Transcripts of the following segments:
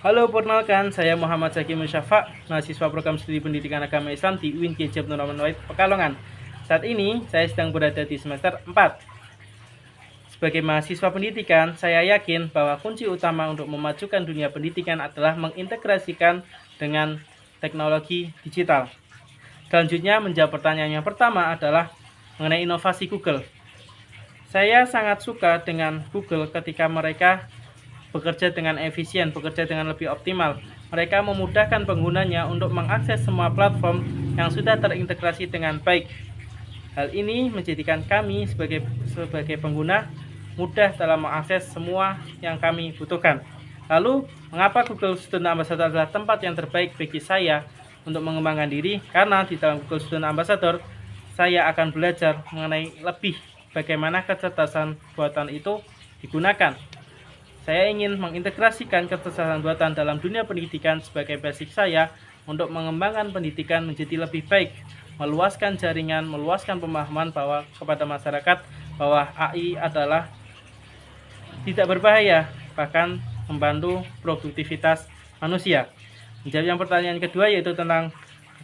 Halo, perkenalkan saya Muhammad Zaki Musyafa, mahasiswa program studi pendidikan agama Islam di UIN Kiai Nur Hamid Pekalongan. Saat ini saya sedang berada di semester 4. Sebagai mahasiswa pendidikan, saya yakin bahwa kunci utama untuk memajukan dunia pendidikan adalah mengintegrasikan dengan teknologi digital. Selanjutnya, menjawab pertanyaan yang pertama adalah mengenai inovasi Google. Saya sangat suka dengan Google ketika mereka bekerja dengan efisien, bekerja dengan lebih optimal. Mereka memudahkan penggunanya untuk mengakses semua platform yang sudah terintegrasi dengan baik. Hal ini menjadikan kami sebagai pengguna mudah dalam mengakses semua yang kami butuhkan. Lalu, mengapa Google Student Ambassador adalah tempat yang terbaik bagi saya untuk mengembangkan diri? Karena di dalam Google Student Ambassador, saya akan belajar mengenai lebih bagaimana kecerdasan buatan itu digunakan. Saya ingin mengintegrasikan kecerdasan buatan dalam dunia pendidikan sebagai basic saya untuk mengembangkan pendidikan menjadi lebih baik, meluaskan jaringan, meluaskan pemahaman bahwa kepada masyarakat bahwa AI adalah tidak berbahaya, bahkan membantu produktivitas manusia. Menjawab yang pertanyaan kedua yaitu tentang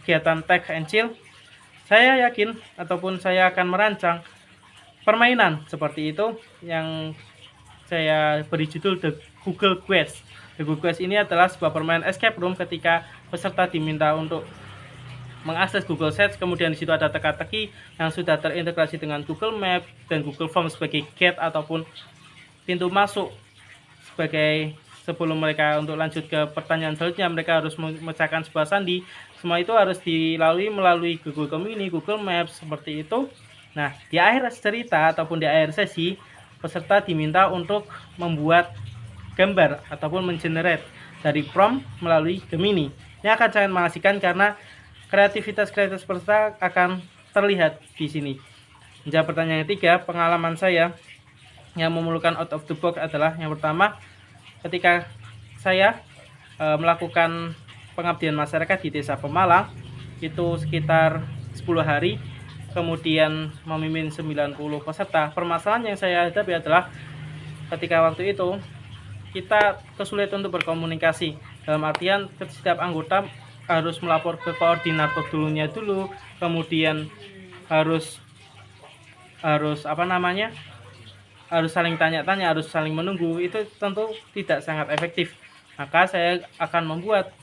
kegiatan Tech and Chill, saya yakin ataupun saya akan merancang permainan seperti itu yang saya beri judul The Google Quest. The Google Quest ini adalah sebuah permainan escape room ketika peserta diminta untuk mengakses Google Search, kemudian di situ ada teka-teki yang sudah terintegrasi dengan Google Map dan Google Forms sebagai gate ataupun pintu masuk sebagai sebelum mereka untuk lanjut ke pertanyaan selanjutnya mereka harus memecahkan sebuah sandi. Semua itu harus dilalui melalui Google Community, Google Maps seperti itu. Nah, di akhir cerita ataupun di akhir sesi peserta diminta untuk membuat gambar ataupun mengenerate dari prompt melalui Gemini. Ini akan sangat mengasihkan karena kreativitas peserta akan terlihat di sini. Menjawab pertanyaan ketiga, pengalaman saya yang memerlukan out of the box adalah yang pertama, ketika saya melakukan pengabdian masyarakat di Desa Pemalang, itu sekitar 10 hari, kemudian memimpin 90 peserta. Permasalahan yang saya hadapi adalah ketika waktu itu kita kesulitan untuk berkomunikasi, dalam artian setiap anggota harus melapor ke koordinator dulu, kemudian harus harus saling tanya-tanya, harus saling menunggu. Itu tentu tidak sangat efektif. Maka saya akan membuat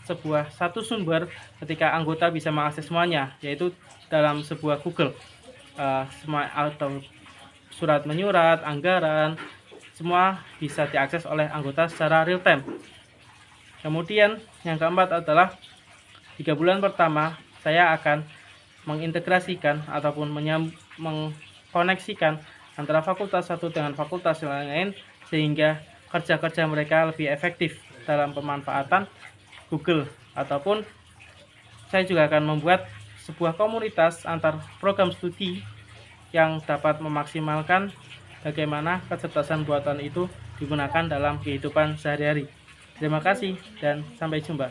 satu sumber ketika anggota bisa mengakses semuanya, yaitu dalam sebuah Google, atau surat menyurat, anggaran, semua bisa diakses oleh anggota secara real time. Kemudian yang keempat adalah 3 bulan pertama saya akan mengintegrasikan ataupun mengkoneksikan antara fakultas satu dengan fakultas yang lain sehingga kerja-kerja mereka lebih efektif dalam pemanfaatan Google. Ataupun saya juga akan membuat sebuah komunitas antar program studi yang dapat memaksimalkan bagaimana kecerdasan buatan itu digunakan dalam kehidupan sehari-hari. Terima kasih dan sampai jumpa.